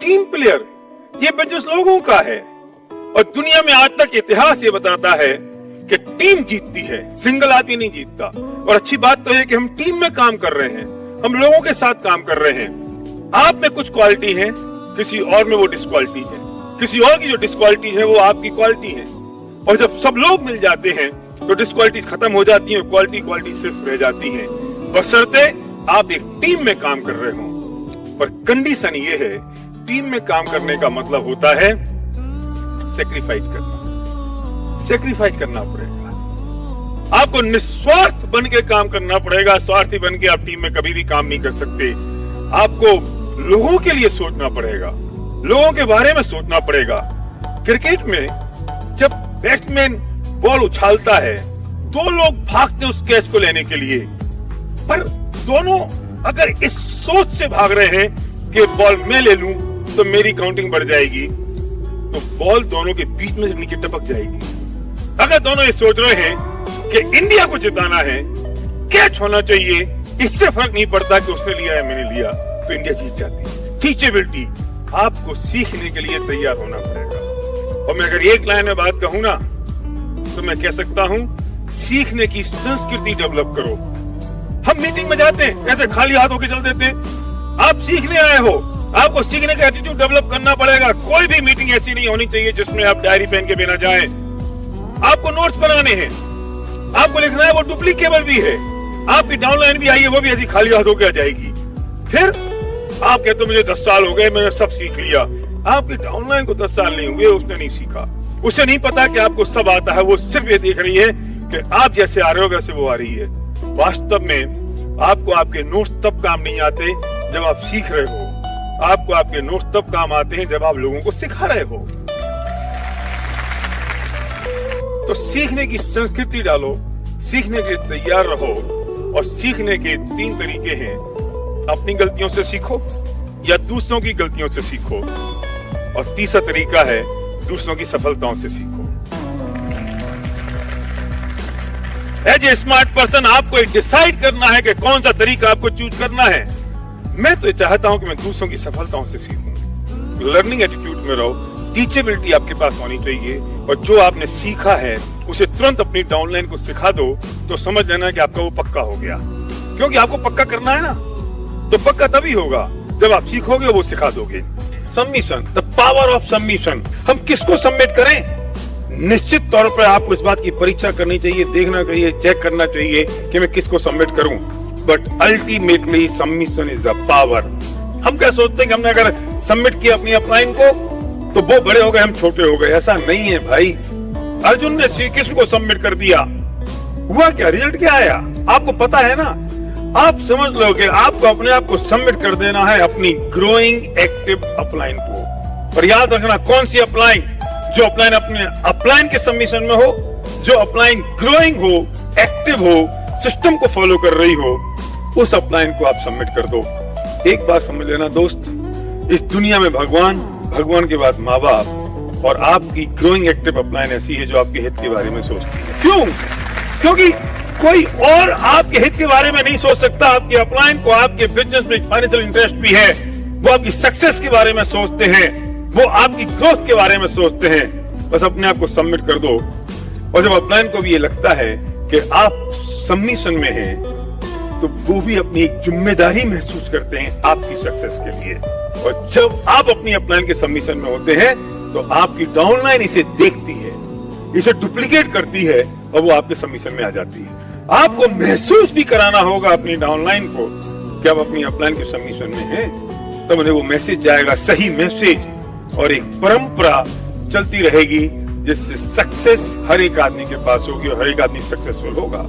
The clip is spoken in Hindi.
टीम प्लेयर, ये बिजनेस लोगों का है और दुनिया में आज तक इतिहास ये बताता है कि टीम जीतती है, सिंगल आदमी नहीं जीतता। और अच्छी बात तो है कि हम टीम में काम कर रहे हैं, हम लोगों के साथ काम कर रहे हैं। आप में कुछ क्वालिटी है, किसी और में वो डिसक्वालिटी है, किसी और की जो डिसक्वालिटी है वो आपकी क्वालिटी है। और जब सब लोग मिल जाते हैं तो डिसक्वालिटीज खत्म हो जाती है, क्वालिटी सिर्फ रह जाती है, बशर्ते आप एक टीम में काम कर रहे हो। पर कंडीशन ये है, टीम में काम करने का मतलब होता है सेक्रीफाइस करना पड़ेगा। आपको निस्वार्थ बन के काम करना पड़ेगा। स्वार्थी बन के आप टीम में कभी भी काम नहीं कर सकते। आपको लोगों के लिए सोचना पड़ेगा, लोगों के बारे में सोचना पड़ेगा। क्रिकेट में जब बैट्समैन बॉल उछालता है, दो लोग भागते उस कैच को लेने के लिए, पर दोनों अगर इस सोच से भाग रहे हैं कि बॉल मैं ले लूं तो मेरी काउंटिंग बढ़ जाएगी, तो बॉल दोनों के बीच में से नीचे टपक जाएगी। अगर दोनों ये सोच रहे हैं कि इंडिया को जिताना है, कैच होना चाहिए, इससे फर्क नहीं पड़ता कि उसने लिया या मैंने लिया, तो इंडिया जीत जाती है। टीचेबिलिटी, आपको सीखने के लिए तैयार होना पड़ेगा। और मैं अगर एक लाइन में बात कहूं ना, तो मैं कह सकता हूं, सीखने की संस्कृति डेवलप करो। हम मीटिंग में जाते हैं, ऐसे खाली हाथ होकर चल देते हैं। आप सीखने आए हो, आपको सीखने का एटीट्यूड डेवलप करना पड़ेगा। कोई भी मीटिंग ऐसी नहीं होनी चाहिए जिसमें आप डायरी पेन के बिना जाएं। आपको नोट्स बनाने हैं, आपको लिखना है, वो डुप्लीकेबल भी है। आपकी डाउनलाइन भी आई है, वो भी ऐसी खाली हाथ होकर आ जाएगी। फिर आप कहते हो मुझे 10 साल हो गए, मैंने सब सीख लिया। आपकी डाउनलाइन को 10 साल नहीं हुए, उसने नहीं सीखा। उसे नहीं पता कि आपको सब आता है, वो सिर्फ ये देख रही है कि आप जैसे आ रहे हो वैसे वो आ रही है। वास्तव में आपको आपके नोट्स तब काम नहीं आते जब आप सीख रहे हो। आपको आपके नोट्स तब काम आते हैं जब आप लोगों को सिखा रहे हो। तो सीखने की संस्कृति डालो, सीखने के लिए तैयार रहो। और सीखने के 3 तरीके हैं, अपनी गलतियों से सीखो या दूसरों की गलतियों से सीखो, और तीसरा तरीका है दूसरों की सफलताओं से सीखो। एज ए स्मार्ट पर्सन आपको डिसाइड करना है कि कौन सा तरीका आपको चूज करना है। मैं तो चाहता हूं कि मैं दूसरों की सफलताओं से सीखूं। लर्निंग एटीट्यूड में रहो, टीचेबिलिटी आपके पास होनी चाहिए, और जो आपने सीखा है उसे तुरंत अपनी डाउनलाइन को सिखा दो, तो समझ लेना कि आपका वो पक्का हो गया। क्योंकि आपको पक्का करना है ना, तो पक्का तभी होगा जब आप सीखोगे, वो सिखा दोगे। Submission, the power of submission. हम किसको सबमिट करें? निश्चित तौर पर आपको इस बात की परीक्षा करनी चाहिए, देखना चाहिए, चेक करना चाहिए कि मैं किसको सबमिट करूं। But ultimately submission is the power. हम क्या सोचते हैं कि हमने अगर सबमिट किया अपनी अपलाइन को तो वो बड़े हो गए, हम छोटे हो गए। ऐसा नहीं है भाई। अर्जुन ने श्री कृष्ण को सबमिट कर दिया, हुआ क्या? रिजल्ट क्या आया आपको पता है ना। आप समझ लो कि आपको अपने आप को सबमिट कर देना है अपनी ग्रोइंग एक्टिव अपलाइन को। और याद रखना, कौन सी अपलाइन? जो अपलाइन अपने अपलाइन के सबमिशन में हो, जो अपलाइन ग्रोइंग हो, एक्टिव हो, सिस्टम को फॉलो कर रही हो, उस अपलाइन को आप सबमिट कर दो। एक बात समझ लेना दोस्त, इस दुनिया में भगवान के बाद माँ बाप, और आपकी ग्रोइंग एक्टिव अपलाइन ऐसी है जो आपके हित के बारे में सोचती है। क्यों? क्योंकि कोई और आपके हित के बारे में नहीं सोच सकता। आपके अपलाइन को आपके बिजनेस में फाइनेंशियल इंटरेस्ट भी है, वो आपकी सक्सेस के बारे में सोचते हैं, वो आपकी ग्रोथ के बारे में सोचते हैं। बस अपने आप को सबमिट कर दो। और जब अपलाइन को भी ये लगता है कि आप सबमिशन में हैं, तो वो भी अपनी एक जिम्मेदारी महसूस करते हैं आपकी सक्सेस के लिए। और जब आप अपनी अपलाइन के सबमिशन में होते हैं, तो आपकी डाउनलाइन इसे देखती है, इसे डुप्लीकेट करती है, और वो आपके सबमिशन में आ जाती है। आपको महसूस भी कराना होगा अपनी डाउनलाइन को कि आप अपनी अपलाइन के सबमिशन में हैं, तब उन्हें वो मैसेज जाएगा, सही मैसेज, और एक परंपरा चलती रहेगी जिससे सक्सेस हर एक आदमी के पास होगी और हर एक आदमी सक्सेसफुल होगा।